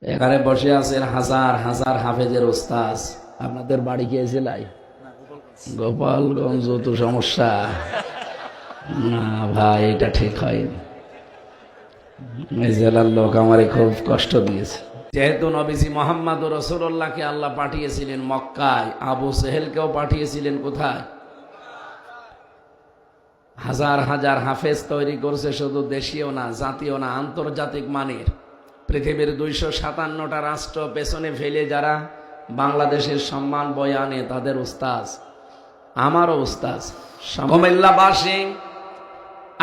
এখানে বসে আছেন হাজার হাজার হাফেজের ওস্তাজ। আপনাদের বাড়ি কি জেলায়? গোপালগঞ্জ। তো সমস্যা না ভাই, এটা ঠিক হয়নি। এই জেলার লোক আমারে খুব কষ্ট দিয়েছে। যেহেতু নবীজি মোহাম্মদ রাসূলুল্লাহকে আল্লাহ পাঠিয়েছিলেন মক্কায়, আবু সেহেলকেও পাঠিয়েছিলেন কোথায়? হাজার হাজার হাফেজ তৈরি করছে, শুধু দেশীয় না, জাতীয় না, আন্তর্জাতিক মানের। পৃথিবীর 257টা রাষ্ট্র পেছনে ফেলে যারা বাংলাদেশের সম্মান বয়ে আনে, তাদের উস্তাজ, আমারও উস্তাজ। কুমিল্লাবাসী,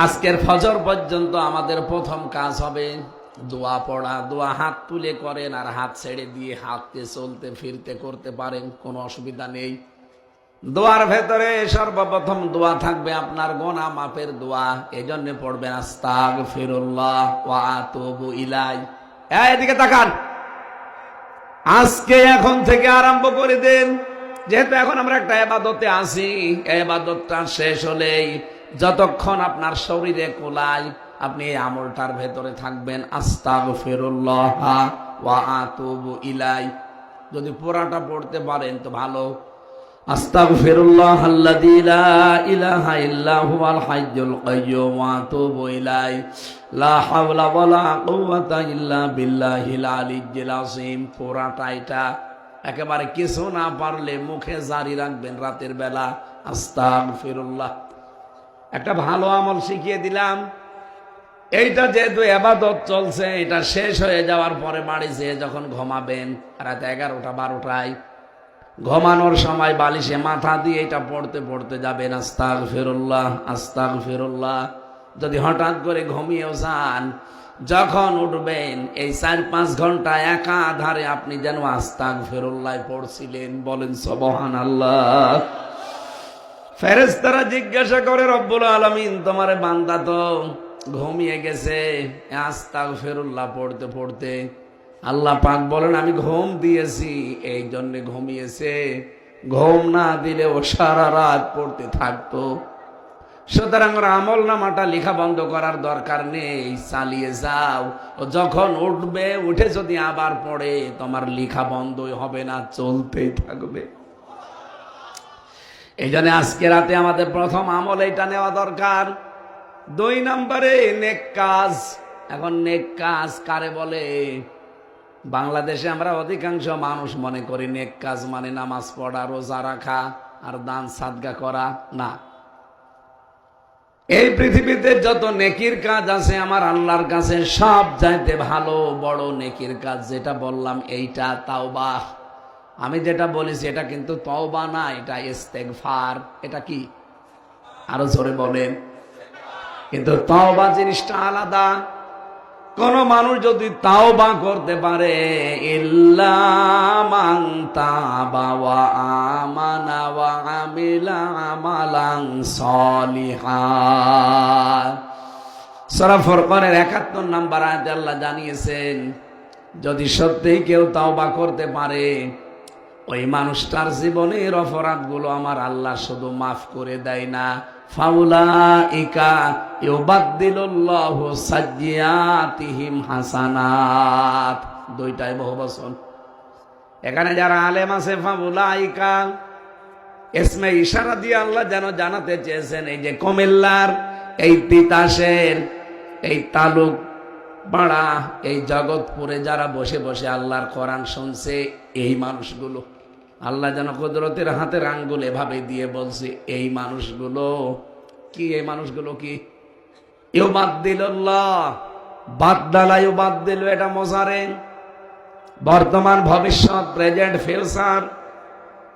আজকের ফজর পর্যন্ত আমাদের প্রথম কাজ হবে দোয়া পড়া। দোয়া হাত তুলে করেন, আর হাত ছেড়ে দিয়ে হাতকে চলতে ফিরতে করতে পারেন, কোনো অসুবিধা নেই। দোয়ার ভেতরে সর্বপ্রথম দোয়া থাকবে আপনার গুনাহ মাফের দোয়া। এজন্য পড়বেন আস্তাগফিরুল্লাহ ওয়া আতুবু ইলাই। এদিকে তাকান, আজকে এখন থেকে আরম্ভ করে দেন। যেহেতু এখন আমরা একটা ইবাদতে আছি, এই ইবাদতটা শেষ হলেই যতক্ষণ আপনার শরীরে কোলায়, আপনি এই আমলটার ভেতরে থাকবেন আস্তাগফিরুল্লাহ ওয়া আতুবু ইলাই। যদি পুরাটা পড়তে পারেন তো ভালো। আস্তাগফিরুল্লাহাল্লাযী লা ইলাহা ইল্লা হুয়াল হাইয়্যুল কাইয়্যুম ওয়া আতুবু ইলাইহি লা হাওলা ওয়ালা কুওয়াতা ইল্লা বিল্লাহিল আলিয়্যিল আযীম। পুরাটা এটা একেবারে কিছু না পারলে মুখে জারি রাখবেন রাতের বেলা আস্তাগফিরুল্লাহ। একটা ভালো আমল শিখিয়ে দিলাম। এইটা যেহেতু ইবাদত চলছে, এটা শেষ হয়ে যাওয়ার পরে বাড়ি যেয়ে যখন ঘুমাবেন রাত 11টা 12টায়, ঘুমানোর সময় বালিশে মাথা দিয়ে এটা পড়তে পড়তে যাবেন আস্তাগফিরুল্লাহ আস্তাগফিরুল্লাহ। যদি হঠাৎ করে ঘুমিয়েও যান, যখন উঠবেন এই 4-5 ঘন্টা একাধারে আপনি যেন আস্তাগফিরুল্লাহ পড়ছিলেন। বলেন সুবহানাল্লাহ। ফেরেশতারা জিজ্ঞাসা করে, রব্বুল আলামিন, তোমার বান্দা তো ঘুমিয়ে গেছে আস্তাগফিরুল্লাহ পড়তে পড়তে। আল্লাহ পাক বলেন, আমি ঘুম দিয়েছি এই জন্য ঘুমিয়েছে, ঘুম না দিলে ও সারা রাত পড়তে থাকতো। সুতরাং ওর আমল নামাটা লেখা বন্ধ করার দরকার নেই, চালিয়ে যাও। ও যখন উঠবে, উঠে যদি আবার পড়ে, তোমার লেখা বন্ধই হবে না, চলতেই থাকবে। এই জন্য আজকে রাতে আমাদের প্রথম আমল এটা নেওয়া দরকার। 2 নম্বরে নেক কাজ। এখন নেক কাজ কারে বলে? বাংলাদেশে আমরা অধিকাংশ মানুষ মনে করি নেক কাজ মানে নামাজ পড়া, রোজা রাখা আর দান সাদকা করা। না, এই পৃথিবীতে যত নেকির কাজ আছে আমার আল্লাহর কাছে সব চাইতে ভালো বড় নেকির কাজ যেটা বললাম এইটা তাওবা। আমি যেটা বলেছি এটা কিন্তু তওবা না, এটা ইস্তেগফার। এটা কি? আরো জোরে বলেন। কিন্তু তওবা জিনিসটা আলাদা। কোন মানুষ যদি তাওবা করতে পারে, ইল্লা মান তাবা ওয়া আমানা ওয়া আমিলা আমালান সলিহান, সূরা ফুরকানের 71 নম্বর আয়াতে আল্লাহ জানিয়েছেন, যদি সত্যিই কেউ তাওবা করতে পারে, ওই মানুষটার জীবনের অপরাধগুলো আমার আল্লাহ শুধু মাফ করে দেয় না, ফাউলাইকা ইউবাদদিলুল্লাহু সাইয়্যাতিহিম হাসানাত। দুইটাই বহুবচন। এখানে যারা আলেম আছে, ফাউলাইকা ইসমে ইশারা দিয়ে আল্লাহ যেন জানাতে চেয়েছেন, এই যে কুমিল্লার এই তিতাসের এই তালুক পাড়া এই জগৎপুরে যারা বসে বসে আল্লাহর কোরআন শুনছে, এই মানুষগুলো আল্লাহ যেন কুদরতের হাতের আঙ্গুল এভাবে দিয়ে বলছে, এই মানুষগুলো কি? এই মানুষগুলো কি? ইউবাদদিলুল্লাহ, বাদদালা ইউবাদদিলু, এটা মুজারে, বর্তমান ভবিষ্যৎ, প্রেজেন্ট ফিউচার।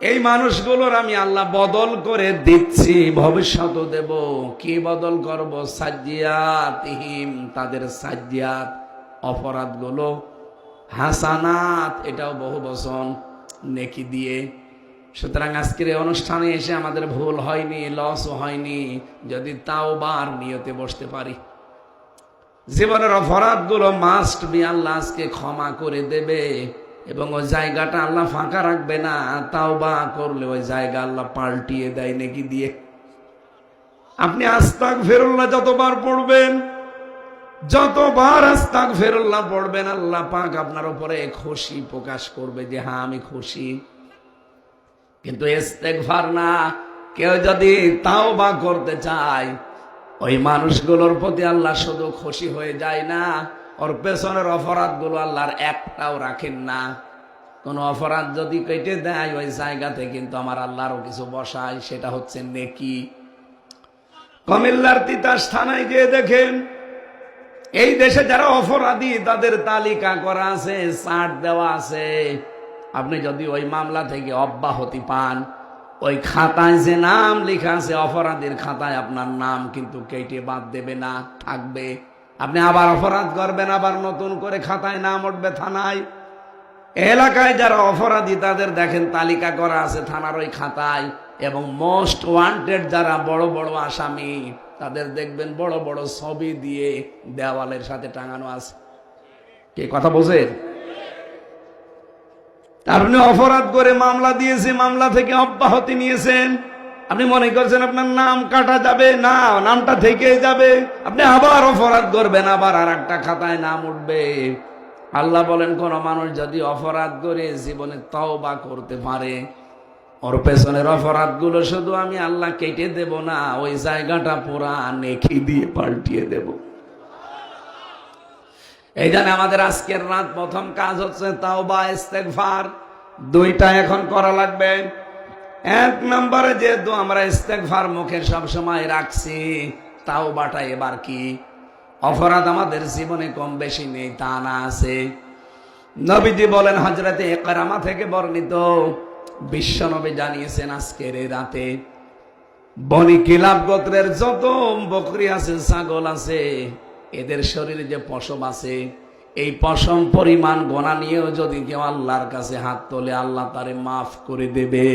এই মানুষগুলোর আমি আল্লাহ বদল করে দিচ্ছি, ভবিষ্যৎও দেব। কি বদল করব? সাজ্জিয়াতিহিম, তাদের সাজ্জিয়াত অপরাধগুলো, হাসানাত এটাও বহু বচন, নেকি দিয়ে। সুতরাং আজকের এই অনুষ্ঠানে এসে আমাদের ভুল হয়নি, লসও হয়নি, যদি তাওবার নিয়তে বসতে পারি। জীবনের অপরাধগুলো মাস্ট বি আল্লাহ আজকে ক্ষমা করে দেবে, এবং ওই জায়গাটা আল্লাহ ফাঁকা রাখবে না। তাওবা করলে ওই জায়গা আল্লাহ পাল্টিয়ে দেয় নেকি দিয়ে। আপনি আস্তাগফিরুল্লাহ যতবার পড়বেন, যতবার আস্তাগফিরুল্লাহ পড়বেন আল্লাহ পাক আপনার উপরে খুশি প্রকাশ করবে যে হ্যাঁ আমি খুশি। কিন্তু ইস্তেগফার না, কেউ যদি তাওবা করতে চায় ওই মানুষগুলোর প্রতি আল্লাহ শুধু খুশি হয়ে যায় না, ওর পেছনের অপরাধগুলো আল্লাহর একটাও রাখেন না। কোন অপরাধ যদি কেটে দেয় ওই জায়গাতে কিন্তু আমার আল্লাহরও কিছু বসায়, সেটা হচ্ছে নেকি। কুমিল্লার তিতাস থানায় গিয়ে দেখেন এই দেশে যারা অপরাধী তাদের তালিকা করা আছে, চার্ট দেওয়া আছে। আপনি যদি ওই মামলা থেকে অব্যাহতি পান, ওই খাতায় যে নাম লেখা আছে অপরাধীর খাতায় আপনার নাম কিন্তু কেটে বাদ দেবে না, থাকবে। আপনি আবার অপরাধ করবেন, আবার নতুন করে খাতায় নাম উঠবে থানায়। এলাকায় যারা অপরাধী তাদের দেখেন তালিকা করা আছে থানার ওই খাতায়, এবং মোস্ট ওয়ান্টেড যারা বড় বড় আসামি তাদের দেখবেন বড় বড় ছবি দিয়ে দেওয়ালের সাথে টাঙানো আছে। কে কথা বোঝেন? আপনি অপরাধ করে মামলা দিয়েছে, মামলা থেকে অব্যাহতি নিয়েছেন, আপনি মনে করছেন আপনার নাম কাটা যাবে না, নামটা থেকে যাবে। আপনি আবার অপরাধ করবেন, আবার আর একটা খাতায় নাম উঠবে। আল্লাহ বলেন কোন মানুষ যদি অপরাধ করে জীবনে তওবা করতে পারে, ওর পেছনের অপরাধগুলো শুধু আমি আল্লাহ কেটে দেব না, ওই জায়গাটা পুরা নেকি দিয়ে পাল্টিয়ে দেব। এই জন্য আমাদের আজকের রাত প্রথম কাজ হচ্ছে তাওবা ইস্তেগফার। দুইটা এখন করা লাগবে। এক নম্বরে যেহেতু আমরা ইস্তেগফার মুখে সবসময় রাখছি, তাওবাটা এবার কি? অপরাধ আমাদের জীবনে কম বেশি নেই তা না, আছে। নবীজি বলেন, হযরতে ইকরামা থেকে বর্ণিত, বিশ্ব নবী জানিয়েছেন আজকের এই রাতে বনি কিলাব গোত্রের যত বকরি আছে, ছাগল আছে, এদের শরীরে যে পশম আছে, এই পশম পরিমাণ গোনা নিয়েও যদি কেউ আল্লাহর কাছে হাত তোলে আল্লাহ তারে মাফ করে দেবে।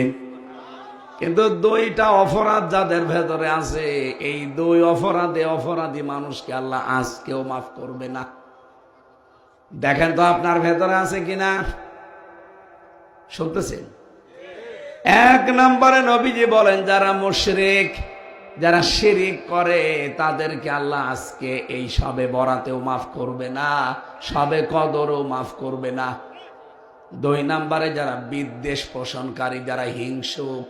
কিন্তু দুইটা অপরাধ যাদের ভেতরে আছে, এই দুই অপরাধে অপরাধী মানুষকে আল্লাহ আজকেও মাফ করবে না। দেখেন তো আপনার ভেতরে আছে কিনা, শুনতেছেন? এক নম্বরে নবীজি বলেন যারা মুশরিক, যারা শিরিক করে তাদেরকে আল্লাহ আজকে এই সবে বরাতেও মাফ করবে না, সবে কদরও মাফ করবে না। দুই নম্বরে যারা বিদ্বেষ পোষণকারী, যারা হিংসুক,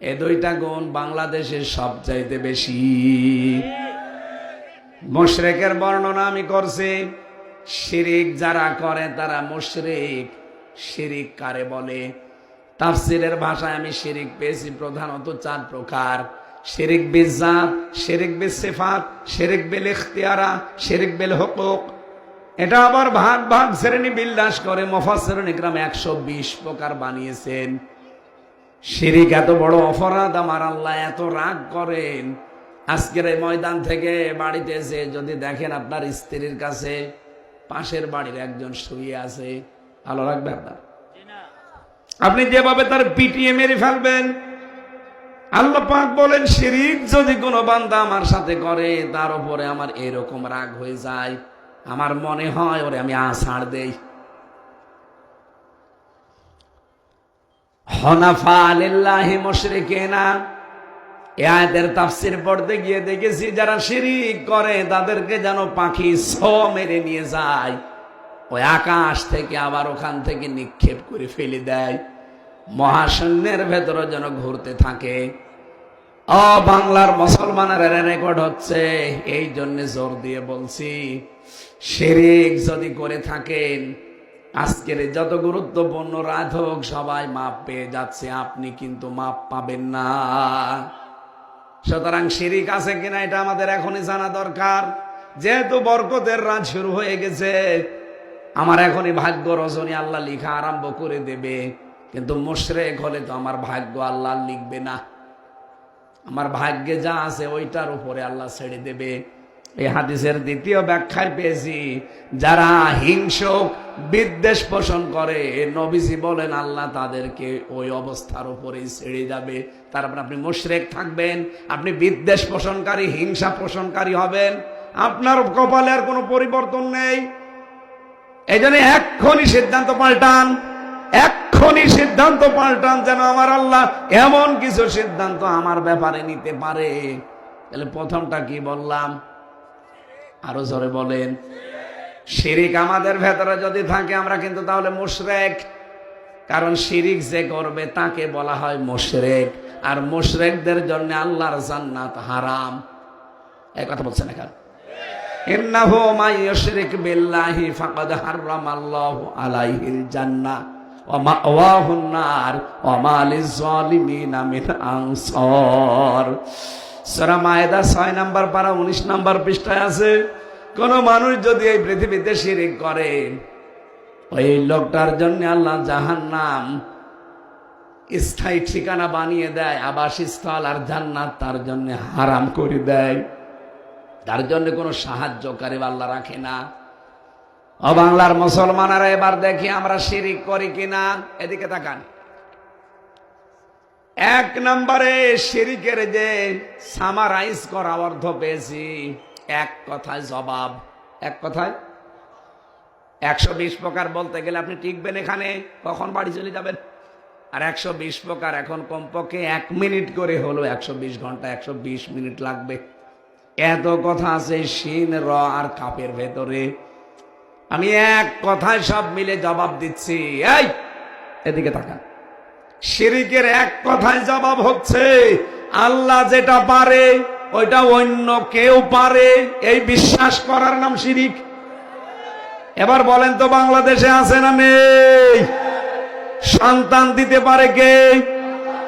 এ দুইটা গুণ বাংলাদেশের সবচাইতে বেশি। মুশরিকের বর্ণনা আমি করছি, শিরিক যারা করে তারা মুশরিক। শিরিক কারে বলে? তাফসীরের ভাষায় আমি শিরিক পেয়েছি প্রধানত 4 প্রকার: শিরিক বিজাত, শিরিক বিসিফাত, শিরিক বিল ইখতিয়ারা, শিরিক বিল হুকুক। এটা আবার ভাগ ভাগ শ্রেণী বিন্যাস করে মুফাসসিরুন ইকরাম 120 প্রকার বানিয়েছেন। শিরিক এত বড় অপরাধ, আমার আল্লাহ এত রাগ করেন। আজকের এই ময়দান থেকে বাড়িতে এসে যদি দেখেন আপনার স্ত্রীর কাছে পাশের বাড়ির একজন শুয়ে আছে, ভালো লাগবে আপনার? আপনি যেভাবে তার পিটিয়ে মেরে ফেলবেন। আল্লাহ পাক বলেন শিরিক যদি কোনো বান্দা আমার সাথে করে, তার উপরে আমার এরকম রাগ হয়ে যায়, আমার মনে হয় ওরে আমি আছাড় দেই। হুনাফা লিল্লাহি মুশরিকিনা, এই আয়াতের তাফসীর পড়তে গিয়ে দেখেছি যারা শিরিক করে তাদেরকে যেন পাখি ছো মেরে নিয়ে যায়, ওই আকাশ থেকে আবার ওখান থেকে নিক্ষেপ করে ফেলে দেয়, মহাশূন্যের ভেতরে যেন ঘুরতে থাকে। ও বাংলার মুসলমানের রেকর্ড হচ্ছে, এই জন্য জোর দিয়ে বলছি, শিরিক যদি করে থাকেন আজকের যত গুরুত্বপূর্ণ রাত হোক সবাই মাপ পেয়ে যাচ্ছে, আপনি কিন্তু মাপ পাবেন না। সুতরাং শিরিক আছে কিনা এটা আমাদের এখনই জানা দরকার। যেহেতু বরকতের রাত শুরু হয়ে গেছে, আমার এখনই ভাগ্য রজনী আল্লাহ লিখা আরম্ভ করে দেবে। কিন্তু মুশরিক হলে তো আমার ভাগ্য আল্লাহ লিখবে না, আমার ভাগ্যে যা আছে ওইটার উপরে আল্লাহ ছেড়ে দেবে। এই হাদিসের দ্বিতীয় ব্যাখ্যায় পেয়েছি যারা হিংসুক, বিদ্বেষ পোষণ করে, নবীজি বলেন আল্লাহ তাদেরকে ওই অবস্থার উপরেই ছেড়ে যাবে। তারপর আপনি মুশরিক থাকবেন, আপনি বিদ্বেষ পোষণকারী, হিংসা পোষণকারী হবেন, আপনার কপালে আর কোনো পরিবর্তন নেই। এই জন্য এক্ষুনি সিদ্ধান্ত পাল্টান, এক্ষুনি সিদ্ধান্ত পাল্টান যেন আমার আল্লাহ এমন কিছু সিদ্ধান্ত আমার ব্যাপারে নিতে পারে। তাহলে প্রথমটা কি বললাম? আরো জোরে বলেন। শিরিক আমাদের ভেতরে যদি থাকে আমরা কিন্তু তাহলে মুশরিক। কারণ শিরিক যে করবে তাকে বলা হয় মুশরিক, আর মুশরিকদের জন্য আল্লাহর জান্নাত হারাম। এই কথা বলছেন এখন। ইন্নাহু মান ইউশরিক বিল্লাহি ফাকাদ হারামাল্লাহু আলাইহিল জান্নাহ ওয়া মাওয়াহুন নার ওয়া মা লিয-যালিমিনা মিন আনসার। সূরা মায়েদা 6 নম্বর পারা 19 নম্বর পৃষ্ঠায় আছে, কোন মানুষ যদি এই পৃথিবীতে শিরিক করে ওই লোকটার জন্য আল্লাহ জাহান্নাম স্থায়ী ঠিকানা বানিয়ে দেয়, আবাসস্থল, আর জান্নাত তার জন্য হারাম করে দেয়। তার জন্য কোনো সাহায্যকারী আল্লাহ রাখে না। ও বাংলার মুসলমানেরা, এবার দেখি আমরা শিরিক করি কিনা। এদিকে তাকান। 1 নম্বরে শিরিকের যে সামারাইজ করা অর্থ পেয়েছি, এক কথায় জবাব। এক কথায় 120 প্রকার বলতে গেলে আপনি টিকবেন এখানে, কখন বাড়ি চলে যাবেন। আর 120 প্রকার এখন কমপক্ষে 1 মিনিট করে হলো 120 ঘন্টা 120 মিনিট লাগবে। এত কথা আছে শিন র আর কাপের ভেতরে। আমি এক কথায় সব মিলে জবাব দিচ্ছি। এই এদিকে তাকান। শিরিকের এক কথায় জবাব হচ্ছে আল্লাহ যেটা পারে ওইটা অন্য কেউ পারে, এই বিশ্বাস করার নাম শিরিক। এবার বলেন তো, বাংলাদেশে আছে না নেই? সন্তান দিতে পারে কে?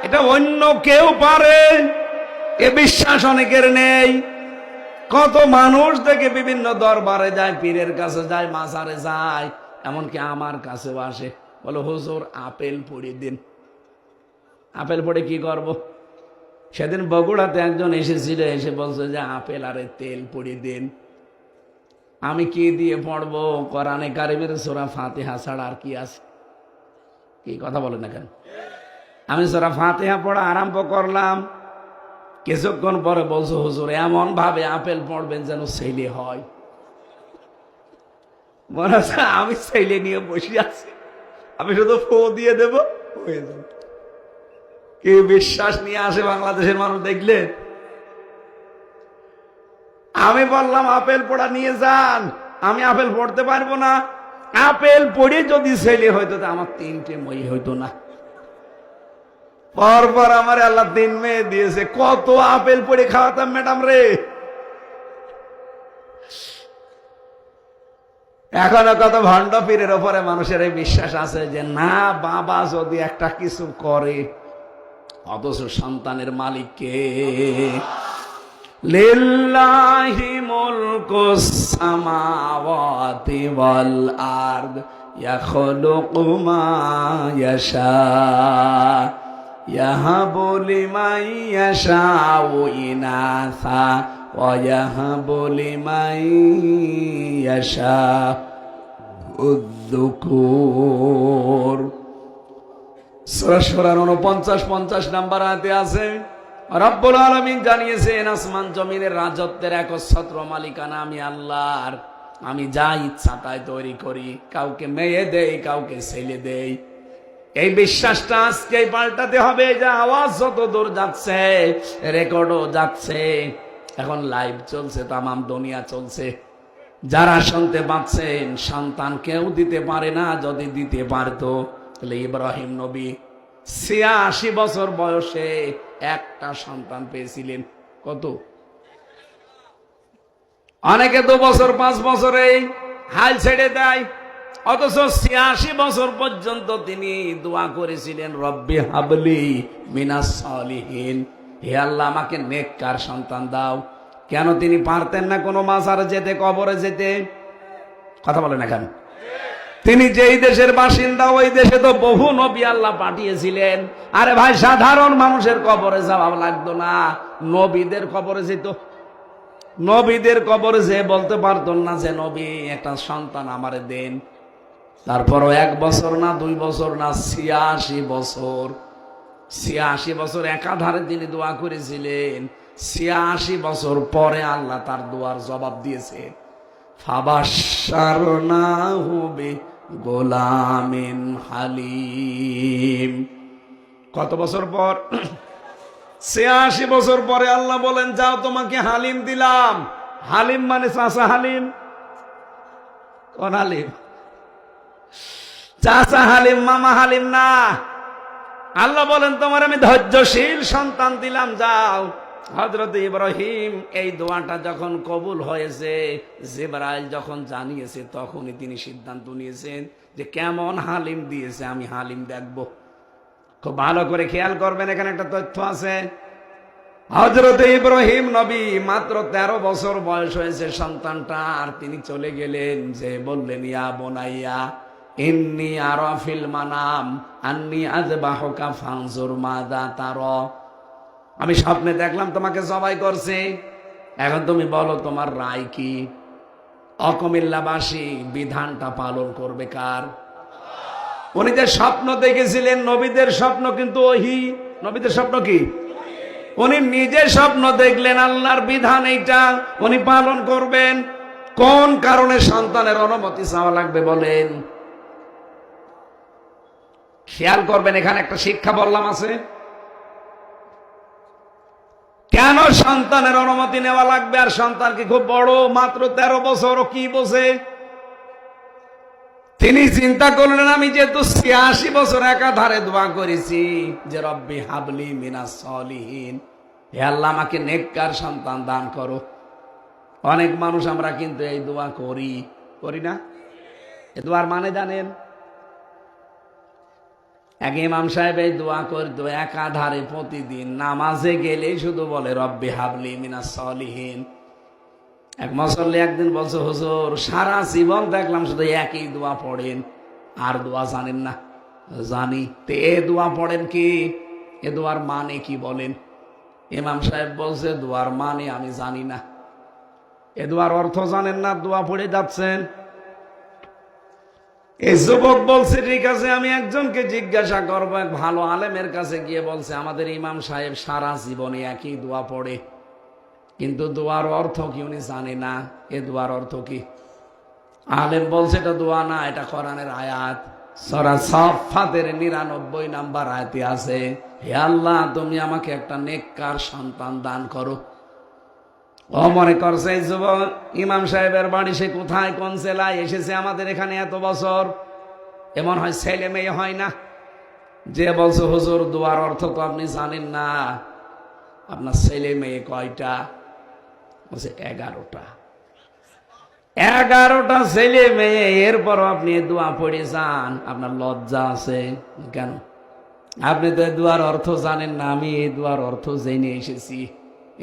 এটা অন্য কেউ পারে, এ বিশ্বাস অনেকের নেই। কত মানুষ দেখে বিভিন্ন দরবারে যায়, পীরের কাছে যায়, মাজারে যায়, এমনকি আমার কাছেও আসে, বলো হুজুর আপেল পড়িয়ে দিন। আপেল পড়ে কি করব? সেদিন বগুড়াতে একজন এসেছিল, এসে বলছে যে আপেল আরে তেল পড়িয়ে দিন। আমি কি দিয়ে পড়বো? কোরআনে কারিমের সূরা ফাতিহা ছাড়া আর কি আছে? কি কথা বলেন না কেন? আমি সূরা ফাতিহা পড়া আরম্ভ করলাম, কিছুক্ষণ পরে বলছো হুজুর এমন ভাবে আপেল পড়বেন যেন ছেলে হয়। মনে হচ্ছে আমি ছেলে নিয়ে বসে আছি, আমি শুধু ফো দিয়ে দেব, হয়ে যাবে। কি বিশ্বাস নিয়ে আসে বাংলাদেশের মানুষ দেখলে। আমি বললাম আপেল পড়া নিয়ে যান, আমি আপেল পড়তে পারবো না। আপেল পড়ে যদি ছেলে হইতো তা আমার 3টে মেয়ে হইতো না। পরপর আমার আল্লাহ 3 মেয়ে দিয়েছে, কত আপেল পড়ে খাওয়াতাম ম্যাডাম রে। এখনো কত ভণ্ড পীরের ওপরে মানুষের এই বিশ্বাস আছে যে না, বাবা যদি একটা কিছু করে, অথচ সন্তানের মালিক কে? লিল্লাহি মুলকুস সামাওয়াতি ওয়াল আরদ ইয়াখলুকু মা ইয়াশা ইয়াহাবু লিমান ইয়াশাউ ইনাসা ওয়া ইয়াহাবু লিমান ইয়াশাউ যুকুর। সূরা সূরার 49-50 নাম্বার আয়াতে আছে, রব্বুল আলামিন জানিয়েছেন আসমান জমিনের রাজত্বের একচ্ছত্র মালিকানা আমি আল্লাহর। আমি যা ইচ্ছা তাই তৈরি করি, কাউকে মেয়ে দেই, কাউকে ছেলে দেই। এই বিশ্বাসটা আজকে পাল্টাতে হবে। যে আওয়াজ যত দূর যাচ্ছে, রেকর্ডও যাচ্ছে, এখন লাইভ চলছে, তামাম দুনিয়া চলছে। যারা শুনতে পাচ্ছেন, সন্তান কেউ দিতে পারে না। যদি দিতে পারতো তাহলে ইব্রাহিম নবী 86 বছর বয়সে একটা সন্তান পেয়েছিলেন। কত? অনেকে 2 বছর 5 বছরে হাল ছেড়ে দেয়, অথচ 86 বছর পর্যন্ত তিনি দোয়া করেছিলেন, রব্বি হাবলি মিনাস সালিহিন, হে আল্লাহ আমাকে নেককার সন্তান দাও। কেন তিনি পারতেন না কোনো মাজারে যেতে, কবরে যেতে? কথা বলেন না কেন? তিনি যেই দেশের বাসিন্দা, ওই দেশে তো বহু নবী আল্লাহ পাঠিয়েছিলেন। আরে ভাই, সাধারণ মানুষের কবরে যাওয়া লাগতো না, নবীদের কবরে যেত। নবীদের কবরে যে বলতে পারতো না যে নবী একটা সন্তান আমারে দেন। তারপরও 1 বছর না 2 বছর না 86 বছর, 86 বছর একাধারে তিনি দোয়া করেছিলেন। 86 বছর পরে আল্লাহ তার দোয়ার জবাব দিয়েছে। ফাবাশশারনাহু বিগুলামিন হালিম। কত বছর পর? 86 বছর পরে আল্লাহ বলেন, যাও তোমাকে হালিম দিলাম। হালিম মানে চাচা হালিম, কোন হালিম? চাচা হালিম, মামা হালিম না। আল্লাহ বলেন তোমার আমি ধৈর্যশীল সন্তান দিলাম, যাও। হযরত ইব্রাহিম এই দোয়াটা যখন কবুল হয়েছে, জিবরাইল যখন জানিয়েছে, তখনই তিনি সিদ্ধান্ত নিয়েছেন যে কেমন হালিম দিয়েছে, আমি হালিম দেখব। খুব ভালো করে খেয়াল করবেন, এখানে একটা তথ্য আছে। হযরত ইব্রাহিম নবী মাত্র 13 বছর বয়স হয়েছে সন্তানটা, আর তিনি চলে গেলেন, যে বললেন ইয়া বুনাইয়া ইন্নী আরা ফিল মানাম আন্নী আযবাহুকা ফানজুর মাযা তারা। আমি স্বপ্নে দেখলাম তোমাকে জবাই করছে, এখন তুমি বলো তোমার রায় কি? অকুমিল্লাবাসী বিধানটা পালন করবে কার? উনি যে স্বপ্ন দেখেছিলেন, নবীদের স্বপ্ন কিন্তু ওহি। নবীদের স্বপ্ন কি? উনি নিজে স্বপ্ন দেখলেন আল্লাহর বিধান এইটা উনি পালন করবেন। কোন কারণে সন্তানের অনুমতি চাওয়া লাগবে বলেন? খেয়াল করবেন, এখানে একটা শিক্ষা বললাম আছে। কেন সন্তানের অনুমতি নেওয়া লাগবে? আর সন্তান কি খুব বড়, মাত্র 13 বছর, ও কি বোঝে? তিনি চিন্তা করলেন আমি যেহেতু 86 বছর একাধারে দোয়া করেছি যে রব্বি হাবলি মিনাস সলিহিন, হে আল্লাহ আমাকে নেককার সন্তান দান করো। অনেক মানুষ আমরা কিন্তু এই দোয়া করি না? এই দোয়ার মানে জানেন? এক ইমাম সাহেব এই দোয়া করতো একাধারে প্রতিদিন, নামাজে গেলেই শুধু বলে রব্বি হাবলি মিনাস সলিহিন। এক মুসল্লি একদিন বলছে, হুজুর সারা জীবন দেখলাম শুধু একই দোয়া পড়েন, আর দোয়া জানেন না? জানি। তে এ দোয়া পড়েন কি? এ দোয়ার মানে কি বলেন? ইমাম সাহেব বলছে দোয়ার মানে আমি জানি না। এ দোয়ার অর্থ জানেন না, দোয়া পড়ে যাচ্ছেন। এই যুবক বলছে ঠিক আছে, আমি একজনকে জিজ্ঞাসা করবো। এক ভালো আলেমের কাছে গিয়ে বলছে আমাদের ইমাম সাহেব সারা জীবনে একই দোয়া পড়ে, কিন্তু দোয়ার অর্থ কি উনি জানে না। এ দোয়ার অর্থ কি? আলেম বলছে এটা দোয়া না, এটা কোরআনের আয়াত। সূরা সাফফাতের 99 নাম্বার আয়াতে আছে, হে আল্লাহ তুমি আমাকে একটা নেককার সন্তান দান করো। ও মনে করছে এই যুবক ইমাম সাহেবের বাড়ি সে কোথায়, কোন জেলায় এসেছে আমাদের এখানে এত বছর, এমন হয় ছেলে মেয়ে হয় না? যে বলছে হুজুর দোয়ার অর্থ তো আপনি জানেন না, আপনার ছেলে মেয়ে কয়টা? বলছে 11টা। 11টা ছেলে মেয়ে, এরপরও আপনি দোয়া পড়ে যান, আপনার লজ্জা আছে কেন? আপনি তো এই দোয়ার অর্থ জানেন না। আমি এই দোয়ার অর্থ জেনে এসেছি।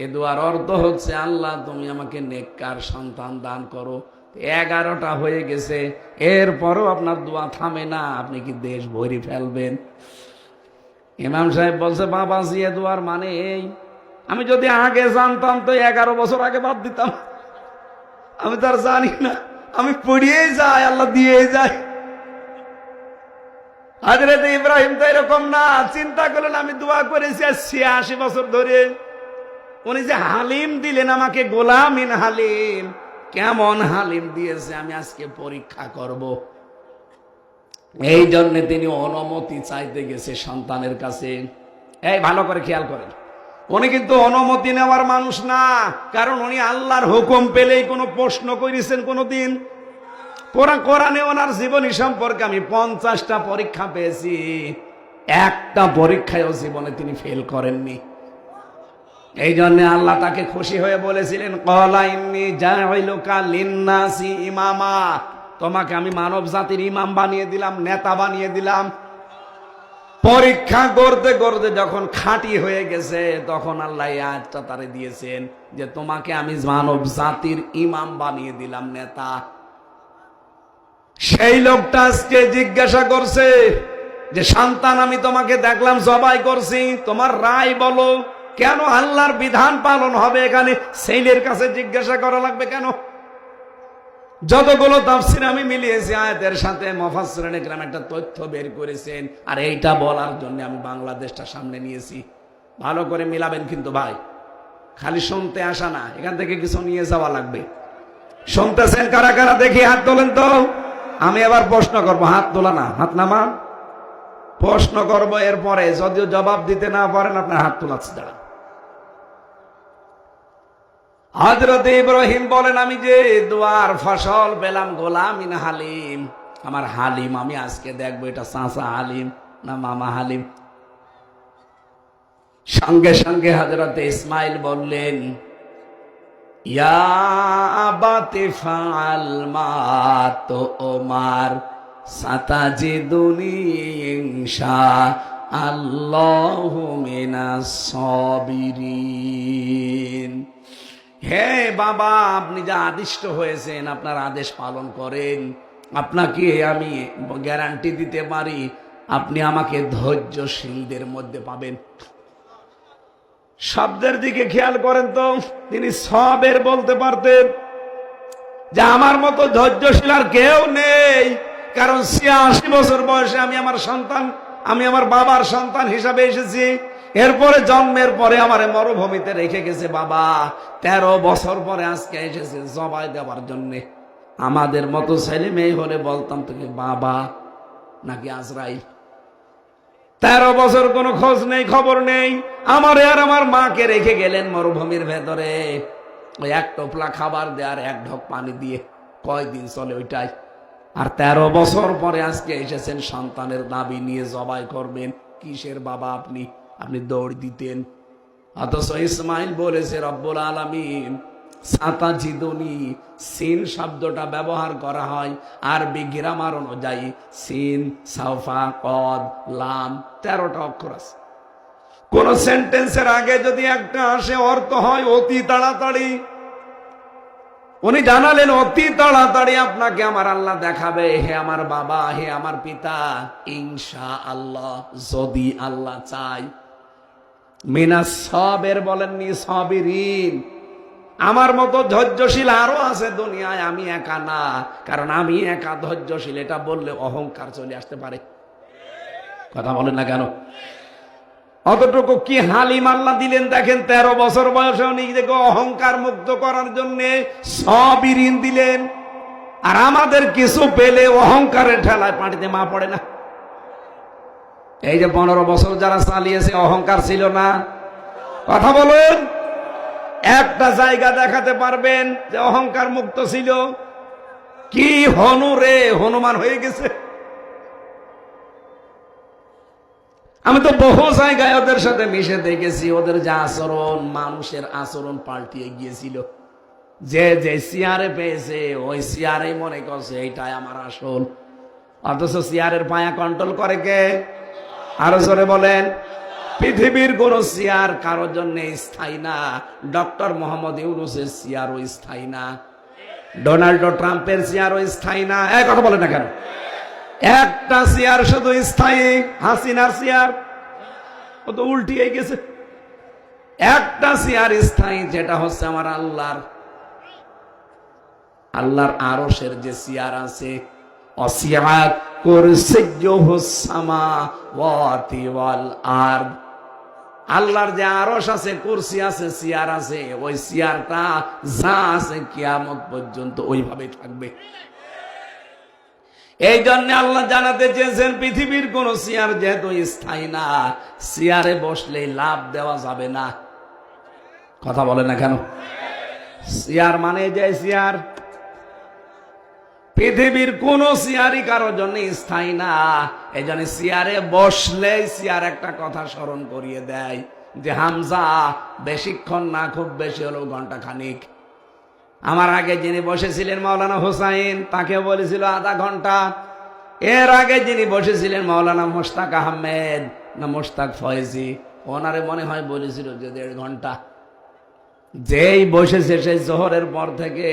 এ দোয়ার অর্থ হচ্ছে আল্লাহ তুমি আমাকে নেককার সন্তান দান করো। 11টা হয়ে গেছে, এরপরও আপনার দোয়া থামে না, আপনি কি দেশ ভরে ফেলবেন? ইমাম সাহেব বলছে বাবাজি এ দোয়ার মানে এই, আমি যদি আগে জানতাম তো 11 বছর আগে বাদ দিতাম। আমি তো আর জানি না, আমি পড়িয়েই যাই, আল্লাহ দিয়ে যায়। হযরত ইব্রাহিম তো এরকম না, চিন্তা করলেন আমি দোয়া করেছি 86 বছর ধরে, উনি যে হালিম দিলেন আমাকে, গোলামিন হালিম, কেমন হালিম দিয়েছে আমি আজকে পরীক্ষা করব। এই জন্য তিনি অনুমতি চাইতে গেছে সন্তানের কাছে। এই ভালো করে খেয়াল করেন, উনি কিন্তু অনুমতি নেওয়ার মানুষ না, কারণ উনি আল্লাহর হুকুম পেলেই কোনো প্রশ্ন করেছেন কোনোদিন? কোরআনে ওনার জীবনী সম্পর্কে আমি 50টা পরীক্ষা পেয়েছি, একটা পরীক্ষায়ও জীবনে তিনি ফেল করেননি। এই জন্য আল্লাহ তাকে খুশি হয়ে বলেছিলেন ক্বালা ইন্নী জাইলুকা লিন্নাসি ইমামা, তোমাকে আমি মানব জাতির ইমাম বানিয়ে দিলাম, নেতা বানিয়ে দিলাম। পরীক্ষা করতে করতে যখন খাঁটি হয়ে গেছে, তখন আল্লাহ এই আয়াতটা তারে দিয়েছেন যে তোমাকে আমি মানব জাতির ইমাম বানিয়ে দিলাম, নেতা। সেই লোকটা আজকে জিজ্ঞাসা করছে যে সন্তান আমি তোমাকে দেখলাম জবাই করছি, তোমার রায় বলো, কেন আল্লাহর বিধান পালন হবে এখানে ছেলের কাছে জিজ্ঞাসা করা লাগবে কেন? যতগুলো তাফসীর আমি মিলিয়েছি আয়াতের সাথে, মুফাসসিরিন ইকরাম একটা তথ্য বের করেছেন, আর এইটা বলার জন্য আমি বাংলাদেশটা সামনে নিয়েছি। ভালো করে মিলাবেন কিন্তু ভাই, খালি শুনতে আসা না, এখান থেকে কিছু নিয়ে যাওয়া লাগবে। শুনতেছেন কারা কারা দেখি হাত তোলেন তো। আমি এবার প্রশ্ন করব, হাত তোলা না, হাত নামা। প্রশ্ন করব, এরপরে যদিও জবাব দিতে না পারেন আপনার হাত তোলা দাঁড়ান। হযরত ইব্রাহিম বলেন, আমি যে দুয়ার ফসল পেলাম গোলামিন হালিম, আমার হালিম, আমি আজকে দেখবো এটা চাচা হালিম না মামা হালিম। সঙ্গে সঙ্গে হযরত ইসমাইল বললেন, ইয়া আবাতি ফাআল মা তুমার সাতাজিদুনি ইনশাআল্লাহু মিনাস সাবিরিন। হে বাবা, আপনি যা আদিষ্ট হয়েছেন আপনার আদেশ পালন করেন। আপনাকে আমি গ্যারান্টি দিতে পারি আপনি আমাকে ধৈর্যশীলদের মধ্যে পাবেন। শব্দের দিকে খেয়াল করেন তো, তিনি সবের বলতে পারতেন যে আমার মতো ধৈর্যশীল আর কেউ নেই, কারণ ৮৬ বছর বয়সে আমি আমার বাবার সন্তান হিসাবে এসেছি। এরপরে জন্মের পরে আমার মরুভূমিতে রেখে গেছে বাবা, ১৩ বছর পরে আজকে এসেছে জবাই দেওয়ার জন্য। আমাদের মতো ছেলে মেয়ে হলে বলতাম তোকে বাবা নাকি আজরাইল। ১৩ বছর কোনো খোঁজ নেই, খবর নেই। আমারে আর আমার মাকে রেখে গেলেন মরুভূমির ভেতরে, ওই এক টোপলা খাবার দেয়ার এক ঢোক পানি দিয়ে কয়দিন চলে ওইটাই। আর ১৩ বছর পরে আজকে এসেছেন সন্তানের দাবি নিয়ে জবাই করবেন। কিসের বাবা আপনি? আপনি দৌড় দিতেন। অথচ ইসমাইল বলেছে রব্বুল আলামিন সাতাজিদুনি, সিন শব্দটা ব্যবহার করা হয় আরবি গ্রামার অনুযায়ী সিন, সাউফা, কদ, লাম, ১৩টা অক্ষর আছে। কোন সেন্টেন্সের আগে যদি একটা আসে অর্থ হয় অতি তাড়াতাড়ি। উনি জানালেন অতি তাড়াতাড়ি আপনাকে আমার আল্লাহ দেখাবে, হে আমার বাবা, হে আমার পিতা, ইনশাআল্লাহ, যদি আল্লাহ চাই। মিনাস সাবির বলেননি সাবিরিন। আমার মতো ধৈর্যশীল আরো আছে দুনিয়ায়, আমি একা না। কারণ আমি একা ধৈর্যশীল এটা বললে অহংকার চলে আসতে পারে। কথা বলেন না কেন? অতটুকু কি হালিম আল্লাহ দিলেন দেখেন। ১৩ বছর বয়সে নিজেকে অহংকার মুক্ত করার জন্য সাবিরিন দিলেন। আর আমাদের কিছু পেলে অহংকারের ঠেলায় পানিতে মা পড়ে না। এই যে ১৫ বছর যারা চালিয়েছে অহংকার ছিল না? কথা বলুন, একটা জায়গা দেখাতে পারবেন যে অহংকার মুক্ত ছিল? কি হনুমান হয়ে গেছে। আমি তো বহু জায়গায় ওদের সাথে মিশে দেখেছি, ওদের যে আচরণ, মানুষের আচরণ পাল্টিয়ে গিয়েছিল। যে চেয়ারে পেয়েছে ওই চেয়ারে মনে করছে এইটাই আমার আসল। অথচ চেয়ারের পায়া কন্ট্রোল করে কে? আরো জোরে বলেন। পৃথিবীর কোন চেয়ার কারোর জন্য স্থায়ী না। ডক্টর মোহাম্মদ ইউনূসের চেয়ারও স্থায়ী না, ডোনাল্ড ট্রাম্পের চেয়ারও স্থায়ী না। কথা বলে না কেন? একটা চেয়ার শুধু স্থায়ী, হাসিনার চেয়ার। ও তো উল্টিয়ে গেছে। একটা চেয়ার স্থায়ী, যেটা হচ্ছে আমার আল্লাহর আরশের যে চেয়ার আছে। অসিয়াত কুরসিয়্যুহুস সামাওয়াতি ওয়াল আরদ। আল্লাহর যে আরশ আছে, কুরসি আছে, চেয়ার আছে, ওই চেয়ারটা যা আছে কিয়ামত পর্যন্ত ওইভাবে থাকবে। এই জন্য আল্লাহ জানাতে চেয়েছেন পৃথিবীর কোন চেয়ার যেহেতু স্থায়ী না, চেয়ারে বসলে লাভ দেওয়া যাবে না। কথা বলে না কেন? চেয়ার মানে যে চেয়ার, পৃথিবীর কোন চেয়ারই কারোর জন্য স্থায়ী না। এই জন্য চেয়ারে বসলে চেয়ার একটা কথা স্মরণ করিয়ে দেয় যে হামজা বেশিক্ষণ না, খুব বেশি হলেও ঘন্টা খানিক। আমার আগে যিনি বসেছিলেন মাওলানা হোসাইন, তাকে বলেছিল আধা ঘন্টা। এর আগে যিনি বসেছিলেন মাওলানা মোশতাক আহমেদ না মোশতাক ফয়েজি, ওনারে মনে হয় বলেছিল যে ১.৫ ঘন্টা। যেই বসেছে সেই জোহরের পর থেকে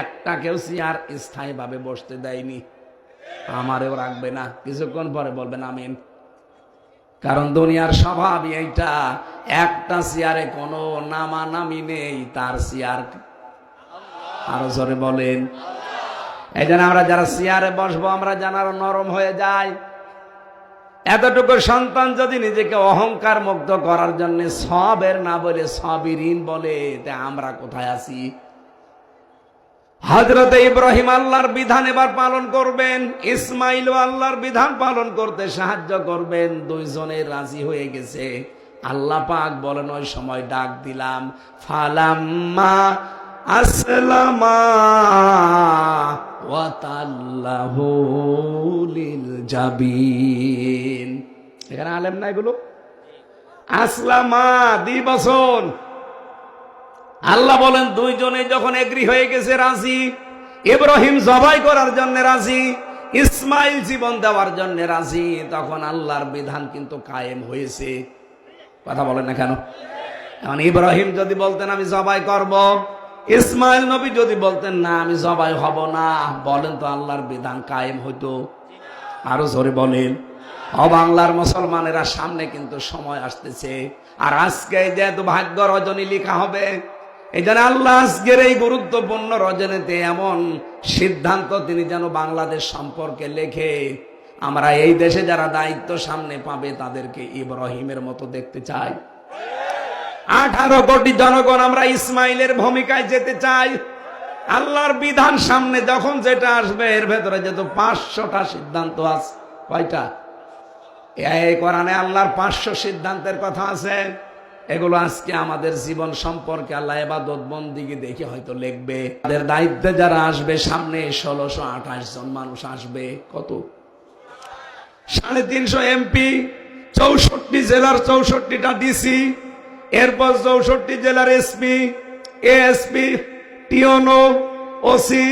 একটা কেউ চেয়ার স্থায়ী ভাবে বসতে দেয়নি। আমারেও রাখবে না, কিছুক্ষণ পরে বলবেন আমিন। কারণ দুনিয়ার স্বভাব এইটা, একটা চেয়ারে কোনো নামানামি নেই, তার চেয়ার। আরো জোরে বলেন। এই জন্য আমরা যারা চেয়ারে বসবো আমরা যেন আরো নরম হয়ে যাই। এতটুকু সন্তান যদি নিজেকে অহংকার মুক্ত করার জন্য সবের না বলে সাবিরিন বলে, তা আমরা কোথায় আছি? হযরত ইব্রাহিম আল্লাহর বিধান এবার পালন করবেন, ইসমাইল আল্লাহর বিধান পালন করতে সাহায্য করবেন। দুইজনে রাজি হয়ে গেছে। আল্লাহ পাক বলেন ওই সময় ডাক দিলাম, ফালাম্মা আসলামা ওয়া তাল্লাহু লিল জাবিন। এখানে আলেম না এগুলো? আসলামা দিবসন। আল্লাহ বলেন দুইজনে যখন এগ্রি হয়ে গেছে, রাজি, ইব্রাহিম জবাই করার জন্য রাজি, ইসমাইল জীবন দেওয়ার জন্য রাজি, তখন আল্লাহর বিধান কিন্তু কায়েম হয়েছে। কথা বলেন না কেন? এখন ইব্রাহিম যদি বলতেন আমি জবাই করব, ইসমাইল নবী যদি বলতেন না আমি জবাই হব না, বলেন তো আল্লাহর বিধান কায়েম হইতো? আরো জোরে বলেন। বাংলার মুসলমানেরা সামনে কিন্তু সময় আসতেছে, আর আজকে যেহেতু ভাগ্য রজনী লেখা হবে, এই জন্য আল্লাহ আজকের এই গুরুত্বপূর্ণ রজনীতে এমন সিদ্ধান্ত তিনি যেন বাংলাদেশ সম্পর্কে লেখে, আমরা এই দেশে যারা দায়িত্ব সামনে পাবে তাদেরকে ইব্রাহিমের মতো দেখতে চাই। 18 কোটি জনগণ আমরা ইসমাইলের ভূমিকায় যেতে চাই। আল্লাহর বিধান সামনে যখন যেটা আসবে, এর ভেতরে যেহেতু 500টা সিদ্ধান্ত আছে। কয়টা? এই কোরআনে আল্লাহর 500 সিদ্ধান্তের কথা আছে। এগুলো আজকে আমাদের জীবন সম্পর্কে আল্লাহ ইবাদত বন্দেগী দেখে হয়তো লিখবে। তাদের দায়িত্বে যারা আসবে সামনে 1628 জন মানুষ আসবে। কত? 350 এমপি, 64 জেলার 64টা ডিসি, এরপর 64 জেলার এসপি, এএসপি, টিওনো, ওসি,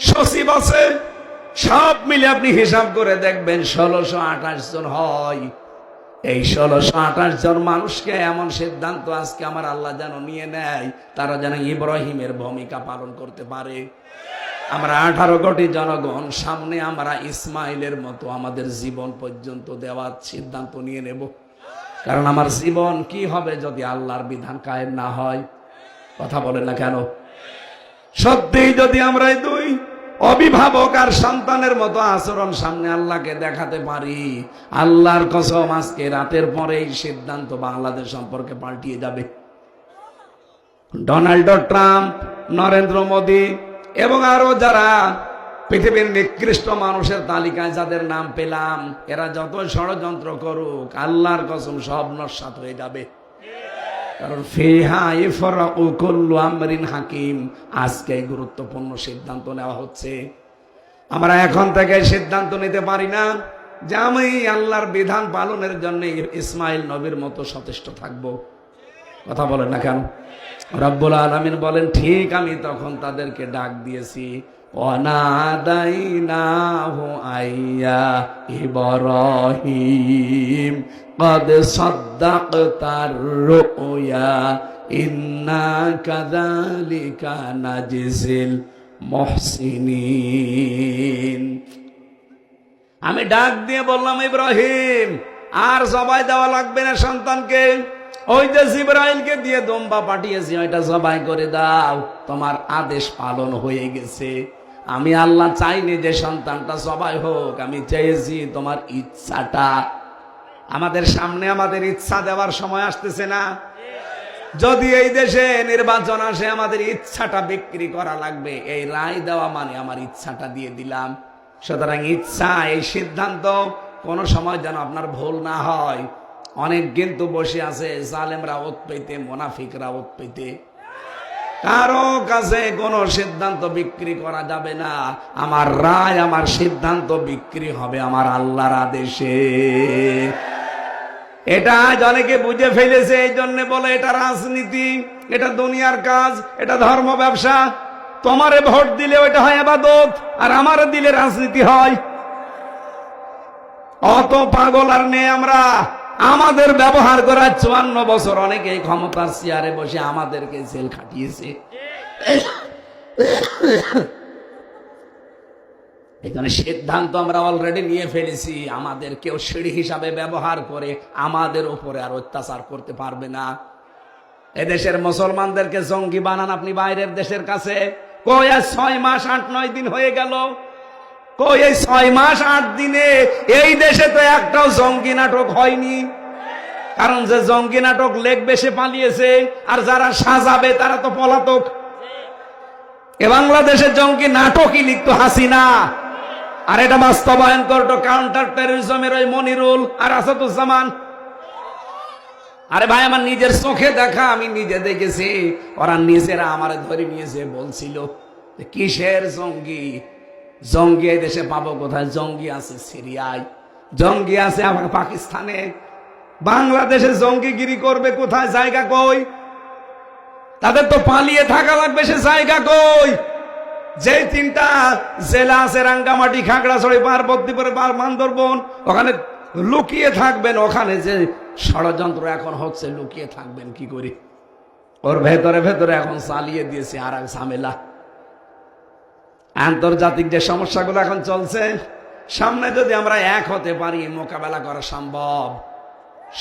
সচিব আছে। সব মিলে আপনি হিসাব করে দেখবেন 1628 জন হয়। এই 1628 জন মানুষকে এমন সিদ্ধান্ত আজকে আমার আল্লাহ যেন নিয়ে নেয়, তারা যেন ইব্রাহিমের ভূমিকা পালন করতে পারে। আমরা 18 কোটি জনগণ সামনে আমরা ইসমাইলের মতো আমাদের জীবন পর্যন্ত দেওয়ার সিদ্ধান্ত নিয়ে নেব। কারণ আমার জীবন কি হবে যদি আল্লাহর বিধান কায়েম না হয়? কথা বলেন না কেন? সত্যিই যদি আমরা এই দুই অভিভাবক আর সন্তানের মতো আচরণ সামনে আল্লাহকে দেখাতে পারি, আল্লাহর কসম আজকে রাতের পরে এই সিদ্ধান্ত বাংলাদেশ সম্পর্কে পাল্টিয়ে যাবে। ডোনাল্ড ট্রাম্প, নরেন্দ্র মোদী এবং আরো যারা পৃথিবীর নিকৃষ্ট মানুষের তালিকায় যাদের নাম পেলাম, এরা যত ষড়যন্ত্র করুক, আল্লাহর কসম সব নস্যাৎ হয়ে যাবে। কারণ ফিহা ইফরাকু কুল্লু আমরিন হাকিম, আজকে গুরুত্বপূর্ণ সিদ্ধান্ত নেওয়া হচ্ছে। আমরা এখন থেকে সিদ্ধান্ত নিতে পারি না যে আমি আল্লাহর বিধান পালনের জন্য ইসমাইল নবীর মতো সচেষ্ট থাকব। কথা বলেন না কেন? রব্বুল আলামিন বলেন ঠিক আমি তখন তাদেরকে ডাক দিয়েছি, ওয়ানাদাইনাহু আইয়া ইব্রাহিম قد صدقت الرؤيا إنا كذلك نجزي المحسنين। আমি ডাক দিয়ে বললাম ইব্রাহিম আর জবাই দেওয়া লাগবে না সন্তানকে, ওই যে জিবরাইলকে দিয়ে দম্বা পাঠিয়েছি ওইটা জবাই করে দাও, তোমার আদেশ পালন হয়ে গেছে। আমি আল্লাহ চাইনি যে সন্তানটা জবাই হোক, আমি চেয়েছি তোমার ইচ্ছাটা। আমাদের সামনে আমাদের ইচ্ছা দেওয়ার সময় আসতেছে না? যদি এই দেশে নির্বাচন আসে আমাদের ইচ্ছাটা বিক্রি করা লাগবে, এই রায় দেওয়া মানে আমার ইচ্ছাটা দিয়ে দিলাম। সুতরাং ইচ্ছা, এই সিদ্ধান্ত কোন সময় যেন আপনার ভুল না হয়। অনেক কিন্তু বসে আছে জালেমরা ওত পেতে, মুনাফিকরা ওত পেতে। কারো কাছে কোন সিদ্ধান্ত বিক্রি করা যাবে না। আমার রায়, আমার সিদ্ধান্ত বিক্রি হবে আমার আল্লাহর আদেশে। এটা আজ অনেকে বুঝে ফেলেছে, এই জন্য বলে এটা রাজনীতি, এটা দুনিয়ার কাজ, এটা ধর্ম ব্যবসা। তোমারে ভোট দিলে ওইটা হয় ইবাদত, আর আমারে দিলে রাজনীতি হয়। অত পাগল আর নেই আমরা। আমাদের ব্যবহার করা 54 বছর অনেকে ক্ষমতার চেয়ারে বসে আমাদেরকে জেল খাটিয়েছে। এখানে সিদ্ধান্ত আমরা অলরেডি নিয়ে ফেলেছি, আমাদের কেউ সিঁড়ি হিসাবে ব্যবহার করে আমাদের উপরে আর অত্যাচার করতে পারবে না। এদেশের মুসলমানদেরকে জঙ্গি বানান আপনি বাইরের দেশের কাছে। কই 6 মাস 8-9 দিন হয়ে গেল, কই এই 6 মাস 8 দিনে এই দেশে তো একটাও জঙ্গি নাটক হয়নি। কারণ যে জঙ্গি নাটক লেখবে সে পালিয়েছে, আর যারা সাজাবে তারা তো পলাতক। এ বাংলাদেশের জঙ্গি নাটকই লিখতো হাসিনা, আর এটা বাস্তবায়ন করতো কাউন্টার টেরোরিজমের ওই মনিরুল আর আসাদুজ্জামান। আরে ভাই, আমার নিজের চোখে দেখা, আমি নিজে দেখেছি। ওরা নিজেরা আমার ধরে নিয়েছে, বলছিল কিসের জঙ্গি? জঙ্গি এই দেশে পাবো কোথায়? জঙ্গি আছে সিরিয়ায়, জঙ্গি আছে আমার পাকিস্তানে। বাংলাদেশে জঙ্গিগিরি করবে কোথায়? জায়গা কই? তাদের তো পালিয়ে থাকা লাগবে, সে জায়গা কই? যে 3টা জেলা আছে, রাঙ্গামাটি, খাগড়াছড়ি, পার্বতীপুর, বান্দরবন, ওখানে লুকিয়ে থাকবেন। ওখানে যে ষড়যন্ত্র এখন হচ্ছে, লুকিয়ে থাকবেন কি করে? ওর ভেতরে ভেতরে এখন চালিয়ে দিয়েছে আর এক ঝামেলা। আন্তর্জাতিক যে সমস্যাগুলো এখন চলছে, সামনে যদি আমরা এক হতে পারি, মোকাবেলা করা সম্ভব।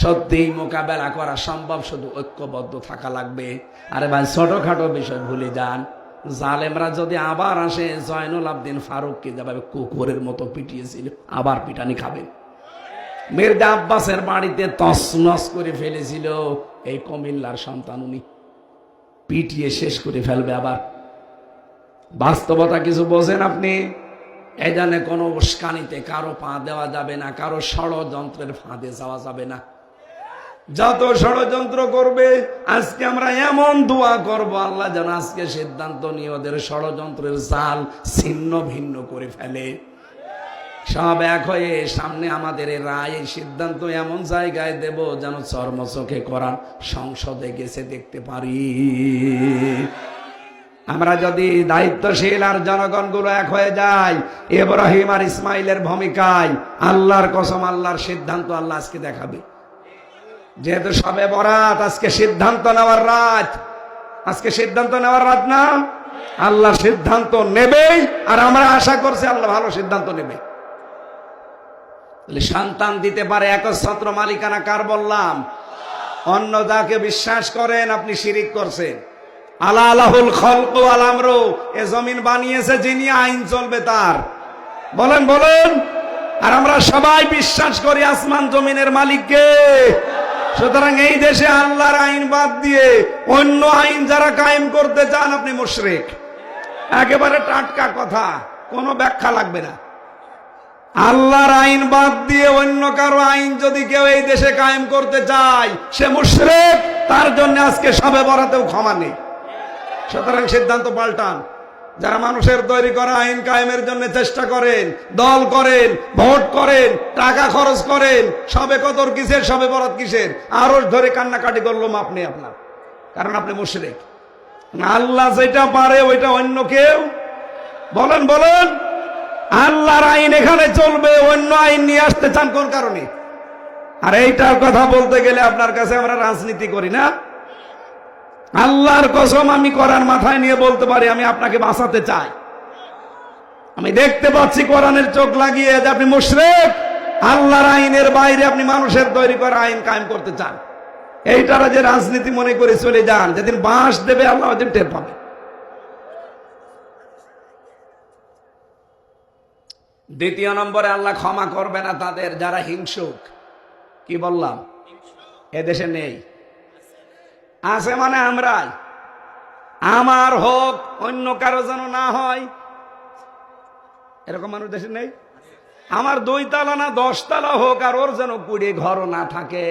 সত্যি মোকাবেলা করা সম্ভব, শুধু ঐক্যবদ্ধ থাকা লাগবে। আরে ভাই, ছোটখাটো বিষয় ভুলে যান। জালেমরা যদি আবার আসে, জয়নুল আবদিন ফারুককে যেভাবে কুকুরের মতো পিটিয়েছিল, আবার পিটানি খাবে। মির্জা আব্বাসের বাড়িতে তছনছ করে ফেলেছিল এই কুমিল্লার সন্তান, উনি পিটিয়ে শেষ করে ফেলবে আবার। বাস্তবতা কিছু বোঝেন আপনি? এই জানে কোনো উস্কানিতে কারো পা দেওয়া যাবে না, কারো ষড়যন্ত্রের ফাঁদে যাওয়া যাবে না। যত ষড়যন্ত্র করবে, আজকে আমরা এমন দোয়া করব, আল্লাহ যেন আজকে সিদ্ধান্ত নিয়ে ওদের ষড়যন্ত্রের জাল ছিন্ন ভিন্ন করে ফেলে। সব এক হয়ে সামনে আমাদের এই রায়, এই সিদ্ধান্ত এমন জায়গায় দেব যেন চর্মচোখে কোরআন সংসদে গেছে দেখতে পারি। আমরা যদি দায়িত্বশীল আর জনগণগুলো এক হয়ে যায়, ইব্রাহিম আর ইসমাইলের ভূমিকায়, আল্লাহর কসম, আল্লাহর সিদ্ধান্ত আল্লাহ আজকে দেখাবে। যেহেতু সবে বরাত, আজকে সিদ্ধান্ত নেওয়ার রাত। আজকে সিদ্ধান্ত নেওয়ার রাত না, আল্লাহ সিদ্ধান্ত নেবেই। আর আমরা আশা করছি আল্লাহ ভালো সিদ্ধান্ত নেবে। সন্তান দিতে পারে একচ্ছত্র মালিকানা কার বললাম? অন্য যাকে বিশ্বাস করেন আপনি শিরিক করছেন। আলা আলাহুল খলকু ওয়াল আমরু, এ জমিন বানিয়েছে যিনি, আইন চলবে তার। বলেন বলেন। আর আমরা সবাই বিশ্বাস করি আসমান জমিনের মালিককে। সুতরাং এই দেশে আল্লাহর আইন বাদ দিয়ে অন্য আইন যারা কায়েম করতে চান, আপনি মুশরিক। একেবারে টাটকা কথা, কোনো ব্যাখ্যা লাগবে না। আল্লাহর আইন বাদ দিয়ে অন্য কারো আইন যদি কেউ এই দেশে কায়েম করতে চায়, সে মুশরিক। তার জন্য আজকে সবে বরাতেও ক্ষমা নেই। সুতরাং সিদ্ধান্ত পাল্টান। যারা মানুষের তৈরি করা আইন কায়েমের জন্য চেষ্টা করেন, দল করেন, ভোট করেন, টাকা খরচ করেন, সবে কদর কিসের, সবে বরাত কিসের, আরো ধরে কান্নাকাটি করলাম আপনি আপনার, কারণ আপনি মুশরিক। আল্লাহ যেটা পারে ওইটা অন্য কেউ। বলেন বলেন। আল্লাহর আইন এখানে চলবে, অন্য আইন নিয়ে আসতে চান কোন কারণে? আর এইটার কথা বলতে গেলে আপনার কাছে আমরা রাজনীতি করি না। আল্লাহর কসম, আমি কোরআন মাথায় নিয়ে বলতে পারি, আমি আপনাকে বাঁচাতে চাই। আমি দেখতে পাচ্ছি কোরআনের চোখ লাগিয়ে যে আপনি মুশরিক। আল্লাহর আইনের বাইরে আপনি মানুষের তৈরি করা আইন কায়েম করতে চান। এইটারা যে রাজনীতি মনে করে চলে যান, যেদিন বাঁশ দেবে আল্লাহ ওদিন টের পাবে। দ্বিতীয় নম্বরে, আল্লাহ ক্ষমা করবে না তাদের যারা হিংসুক। কি বললাম? এদেশে নেই, আছে মানে আমরাই। আমার হোক, অন্য কারো যেন না হয়, এরকম মানুষ দেশে নেই। আমার 2 তলা না 10 তলা হোক, আর ওর যেন 20 ঘরও না থাকে।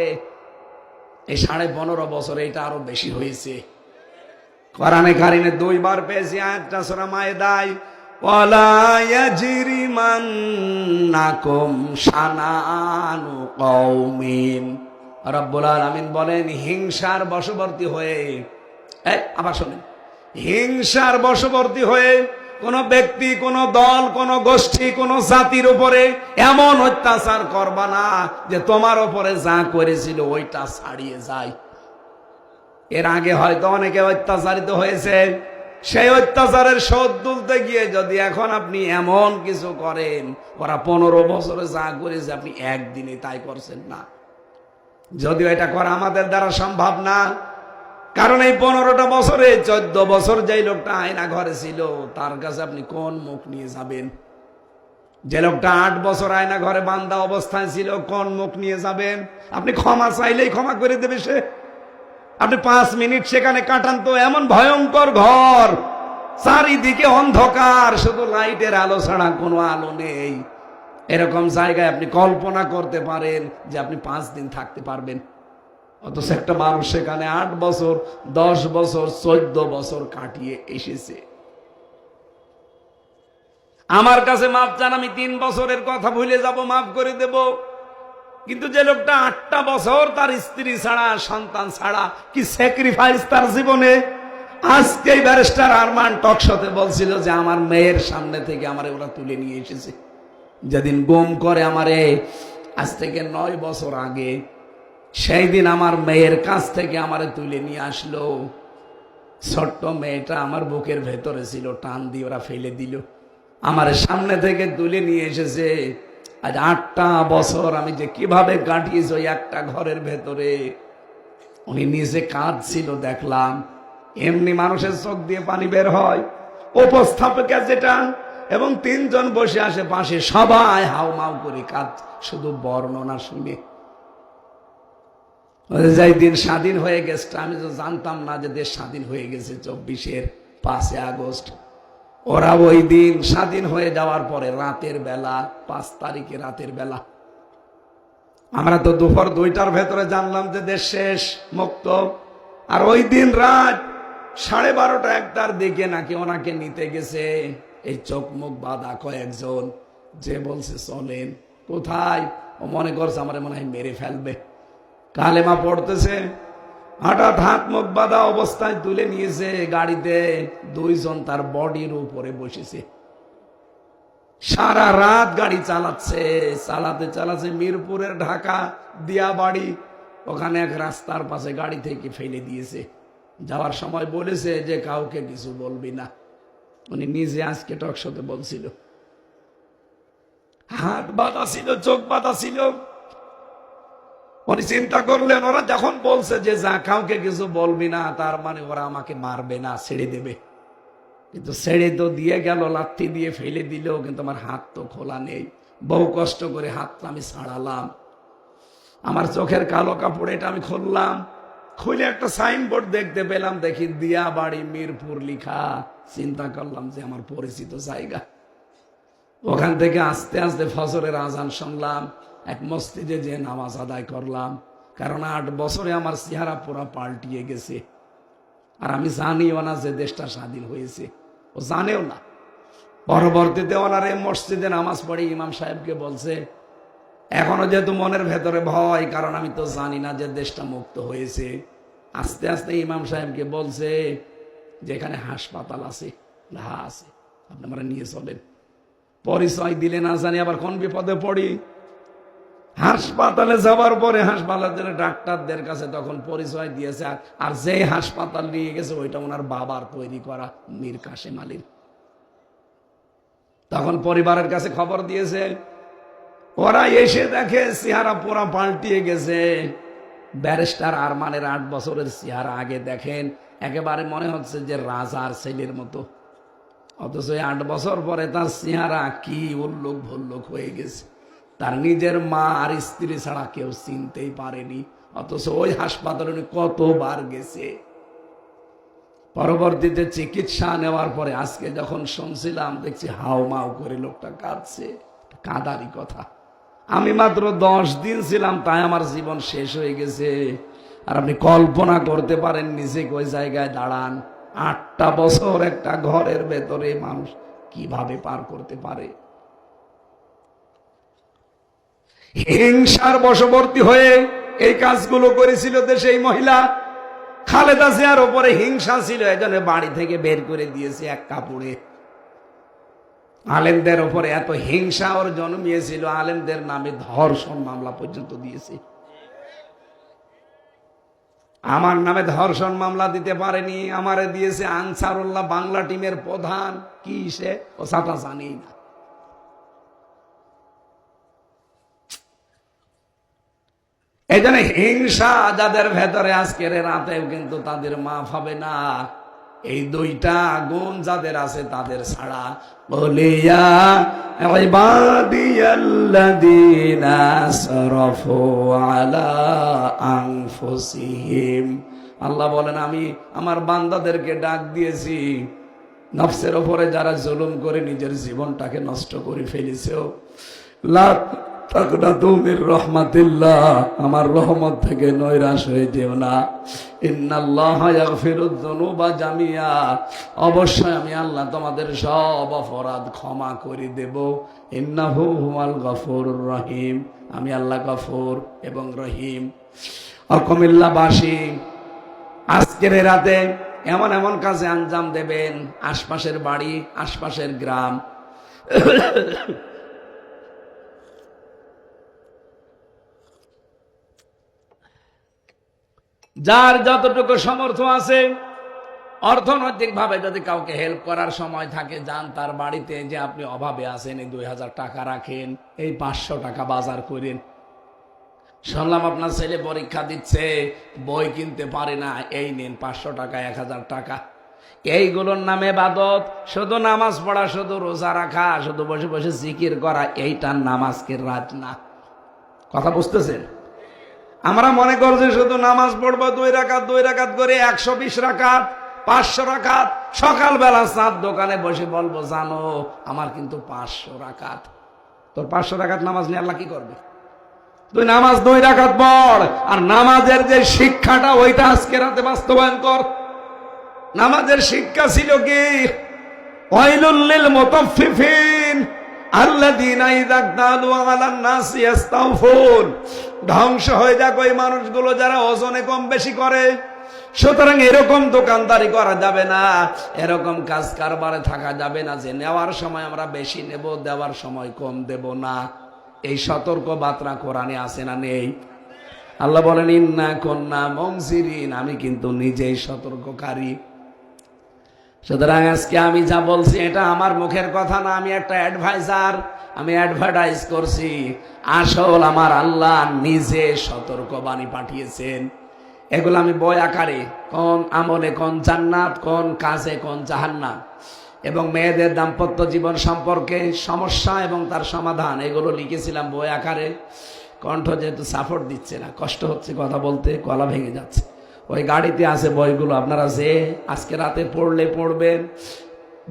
এই 15.5 বছরে এটা আরো বেশি হয়েছে। কোরআনে কারিমে 2 বার পেয়েছি আয়াতটা, সূরা মায়েদায়, ওয়ালা ইয়াজরিমান্নাকুম শানানু কওমিন। রব্বুল আলামিন বলেন, হিংসার বশবর্তী হয়ে, আবার শোনেন, হিংসার বশবর্তী হয়ে কোন ব্যক্তি, কোন দল, কোন গোষ্ঠী, কোন জাতির উপরে এমন অত্যাচার করবা না যে তোমার উপরে যা করেছিল ওইটা ছাড়িয়ে যায়। এর আগে হয়তো অনেকে অত্যাচারিত হয়েছে, সেই অত্যাচারের শোধ তুলতে গিয়ে যদি এখন আপনি এমন কিছু করেন, ওরা 15 বছরে যা করেছে আপনি একদিনে তাই করছেন না। যদিও এটা করা আমাদের দ্বারা সম্ভব না, কারণ এই 15টা বছরে 14 বছর যেই লোকটা আয়না ঘরে ছিল, তার কাছে আপনি কোন মুখ নিয়ে যাবেন? যে লোকটা 8 বছর আয়না ঘরে বান্ধা অবস্থায় ছিল, কোন মুখ নিয়ে যাবেন? আপনি ক্ষমা চাইলেই ক্ষমা করে দেবে সে? আপনি 5 মিনিট সেখানে কাটান তো, এমন ভয়ঙ্কর ঘর, চারিদিকে অন্ধকার, শুধু লাইটের আলো ছাড়া কোনো আলো নেই। এরকম জায়গায় আপনি কল্পনা করতে পারেন যে আপনি 5 দিন থাকতে পারবেন? অথচ একটা মানুষ সেখানে 8 বছর 10 বছর 14 বছর কাটিয়ে এসেছে। আমার কাছে মাপ চান, আমি 3 বছরের কথা ভুলে যাব, মাফ করে দেব। কিন্তু যে লোকটা 8টা বছর তার স্ত্রী ছাড়া সন্তান ছাড়া কি স্যাক্রিফাইস তার জীবনে। আজকে ব্যারিস্টার আরমান টকশোতে বলছিল যে আমার মেয়ের সামনে থেকে আমারে ওরা তুলে নিয়ে এসেছে। যেদিন গুম করে আমারে, আজ থেকে 9 বছর আগে, সেই দিন আমার মেয়ের কাছ থেকে আমারে তুলে নিয়ে আসলো। ছোট্ট মেয়েটা আমার বুকের ভেতরে ছিল, টান দিয়ে ওরা ফেলে দিল। আমার সামনে থেকে তুলে নিয়ে এসেছে। আজ 8টা বছর আমি যে কিভাবে কাটিয়েছি ওই একটা ঘরের ভেতরে। উনি নিজে কাঁদছিল দেখলাম। এমনি মানুষের চোখ দিয়ে পানি বের হয়। উপস্থাপকা যেটা এবং 3 জন বসে আসে পাশে, সবাই হাউমাউ করে কাঁদ, শুধু বর্ণনা শুনে। যাই দিন স্বাধীন হয়ে গেছে, আমি তো জানতাম না যে দেশ স্বাধীন হয়ে গেছে 24-এর 5 আগস্ট। ওরা ওই দিন স্বাধীন হয়ে যাওয়ার পরে রাতের বেলা, 5 তারিখে রাতের বেলা, আমরা তো দুপুর 2টার ভেতরে জানলাম যে দেশ শেষ, মুক্ত। আর ওই দিন রাত 12:30 1টার দিকে নাকি ওনাকে নিতে গেছে এই চোখ মুখ বাঁধা কয়েকজন, যে বলছে চলেন। কোথায়? ও মনে করছে আমার মনে হয় মেরে ফেলবে, কালেমা পড়তেছে। হঠাৎ হাত মুখ বাঁধা অবস্থায় তুলে নিয়েছে গাড়িতে। 2 জন তার বডির উপরে বসেছে। সারা রাত গাড়ি চালাচ্ছে, চালাতে চালাচ্ছে মিরপুরের ঢাকা দিয়াবাড়ি, ওখানে এক রাস্তার পাশে গাড়ি থেকে ফেলে দিয়েছে। যাওয়ার সময় বলেছে যে কাউকে কিছু বলবি না। উনি নিজে আজকে টকশোতে বলছিল, হাত বাঁধা ছিল, চোখ বাঁধা ছিল। উনি চিন্তা করলেন ওরা যখন বলছে যে যা কাউকে কিছু বলবি না, তার মানে ওরা আমাকে মারবে না, ছেড়ে দেবে। কিন্তু ছেড়ে তো দিয়ে গেল, লাথি দিয়ে ফেলে দিল, কিন্তু আমার হাত তো খোলা নেই। বহু কষ্ট করে হাতটা আমি ছাড়ালাম। আমার চোখের কালো কাপড় এটা আমি খুললাম, খুলে একটা সাইনবোর্ড দেখতে পেলাম, দেখি দিয়াবাড়ি মিরপুর লিখা। চিন্তা করলাম যে আমার পরিচিত জায়গা। ওখান থেকে আস্তে আস্তে ফজরের আজান শুনলাম, এক মসজিদে যে নামাজ আদায় করলাম। কারণ 8 বছরে আমার চেহারা পুরা পাল্টিয়ে গেছে। আর আমি জানিও না যে দেশটা স্বাধীন হয়েছে, ও জানেও না। পরবর্তীতে ওনার এই মসজিদে নামাজ পড়ে ইমাম সাহেবকে বলছে, এখনো যেহেতু মনের ভেতরে ভয়, কারণ আমি তো জানি না যে দেশটা মুক্ত হয়েছে। আস্তে আস্তে ইমাম সাহেবকে বলছে যে এখানে হাসপাতাল আছে, হ্যাঁ আছে, আপনি আমরা নিয়ে চলেন। পরিচয় দিলে না জানি আবার কোন বিপদে পড়ি। হাসপাতালে যাওয়ার পরে হাসপাতালের ডাক্তারদের কাছে তখন পরিচয় দিয়েছে, আর যে হাসপাতাল নিয়ে গেছে ওইটা ওনার বাবার তৈরি করা, মীর কাসেম আলীর। তখন পরিবারের কাছে খবর দিয়েছে, ওরা এসে দেখে চেহারা পুরা পাল্টিয়ে গেছে। ব্যারিস্টার আরমানের 8 বছরের চেহারা আগে দেখেন, একেবারে মনে হচ্ছে যে রাজার ছেলের মতো। অথচ 8 বছর পরে তার চেহারা কি উল্লুক ভল্লুক হয়ে গেছে। তার নিজের মা আর স্ত্রী ছাড়া কেউ চিনতেই পারেনি। অথচ ওই হাসপাতালে উনি কতবার গেছে। পরবর্তীতে চিকিৎসা নেওয়ার পরে আজকে যখন শুনছিলাম, দেখছি হাউমাউ করে লোকটা কাঁদছে। কাঁদারই কথা। আমি মাত্র 10 দিন ছিলাম, তাই আমার জীবন শেষ হয়ে গেছে। আর আপনি কল্পনা করতে পারেন নিজে ওই জায়গায় দাঁড়ান, 8টা বছর একটা ঘরের ভেতরে মানুষ কিভাবে পার করতে পারে। হিংসার বশবর্তী হয়ে এই কাজগুলো করেছিল দেশে এই মহিলা। খালেদা জিয়ার উপরে হিংসা ছিল, এজন্য বাড়ি থেকে বের করে দিয়েছে এক কাপড়ে। আলেমদের উপরে এত হিংসা ওর জন্মিয়েছিল, আলেমদের নামে ধর্ষণ মামলা পর্যন্ত দিয়েছে। আমার নামে ধর্ষণ মামলা দিতে পারেনি, আমারে দিয়েছে আনসারুল্লাহ বাংলা টিমের প্রধান। কি সে ও সাটা জানি না। এই জন্য হিংসা যাদের ভেতরে আজকের রাতেও কিন্তু তাদের মাফ হবে না। এই 2টা গুণ যাদের আছে তাদের ছাড়া। বলিয়া ইবাদিয়াল্লাযীনা আসরাফু আলা আনফুসিহিম, আল্লাহ বলেন আমি আমার বান্দাদেরকে ডাক দিয়েছি, নফসের উপরে যারা জুলুম করে নিজের জীবনটাকে নষ্ট করে ফেলেছে, লা তাকনাতু মির রাহমাতিল্লাহ, আমার রহমত থেকে নৈরাশ হয়ে যেও না। ইন্নাল্লাহা ইয়াগফিরুয যুনুবা জামিয়া, অবশ্যই আমি আল্লাহ তোমাদের সব অপরাধ ক্ষমা করে দেব। ইন্নাহু হুয়াল গফুরুর রহিম, আমি আল্লাহ গফুর এবং রহিম। কুমিল্লাবাসী, আজকের রাতে এমন এমন কাজে আঞ্জাম দেবেন, আশপাশের বাড়ি, আশপাশের গ্রাম, যার যতটুকু সামর্থ্য আছে, অর্থনৈতিক ভাবে যদি কাউকে হেল্প করার সময় থাকে, যান তার বাড়িতে, যে আপনি অভাবে আছেন, এই 2000 টাকা রাখেন, এই 500 টাকা বাজার করেন। শুনলাম আপনার ছেলে পরীক্ষা দিচ্ছে, বই কিনতে পারে না, এই নিন 500 টাকা, 1000 টাকা। এইগুলোর নামে ইবাদত। শুধু নামাজ পড়া, শুধু রোজা রাখা, শুধু বসে বসে জিকির করা, এইটার নামাজকে রাজ না। কথা বুঝতেছেন? আমরা মনে করছি শুধু নামাজ পড়বো 2 রাকাত 2 রাকাত করে, 120 রাকাত, 500 রাকাত। সকালবেলা চাঁদ দোকানে বসে বলবো, জানো আমার কিন্তু 500 রাকাত। তোর 500 রাকাত নামাজ নিয়ে আল্লাহ কি করবে? তুই নামাজ 2 রাকাত পড়, আর নামাজের যে শিক্ষাটা, ওইটা আজকে রাতে বাস্তবায়ন কর। নামাজের শিক্ষা ছিল কি? ওয়াইলুল লিল মুতাফফিফিন আল্লাযীনা ইযা ক্তালু আলান নাসি ইস্তাওফুন। ধ্বংস হয়ে যাক ওই মানুষগুলো যারা ওজনে কম বেশি করে। সুতরাং এরকম দোকানদারি করা যাবে না, এরকম কাজ কারবারে থাকা যাবে না যে নেওয়ার সময় আমরা বেশি নেব, দেওয়ার সময় কম দেব না। এই সতর্ক বার্তা কোরআনে আছে না নেই? আল্লাহ বলেন, ইন্না কুন্না মুনজিরিন, আমি কিন্তু নিজেই সতর্ককারী। সুতরাং আজকে আমি যা বলছি এটা আমার মুখের কথা না, আমি একটা অ্যাডভাইজার, আমি অ্যাডভার্টাইজ করছি। আসল আমার আল্লাহ নিজে সতর্কবাণী পাঠিয়েছেন। এগুলো আমি বই আকারে, কোন আমলে কোন জান্নাত, কোন কাজে কোন জাহান্নাম, এবং মেয়েদের দাম্পত্য জীবন সম্পর্কে সমস্যা এবং তার সমাধান, এগুলো লিখেছিলাম বই আকারে। কণ্ঠ যেহেতু সাপোর্ট দিচ্ছে না, কষ্ট হচ্ছে কথা বলতে, গলা ভেঙে যাচ্ছে। ওই গাড়িতে আছে বইগুলো, আপনারা যে আজকে রাতে পড়লে পড়বেন।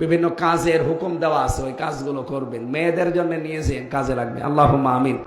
বিভিন্ন কাজের হুকুম দেওয়া আছে, ওই কাজগুলো করবেন। মেয়েদের জন্য নিয়ে যেন কাজে লাগবে। আল্লাহুম্মা আমিন।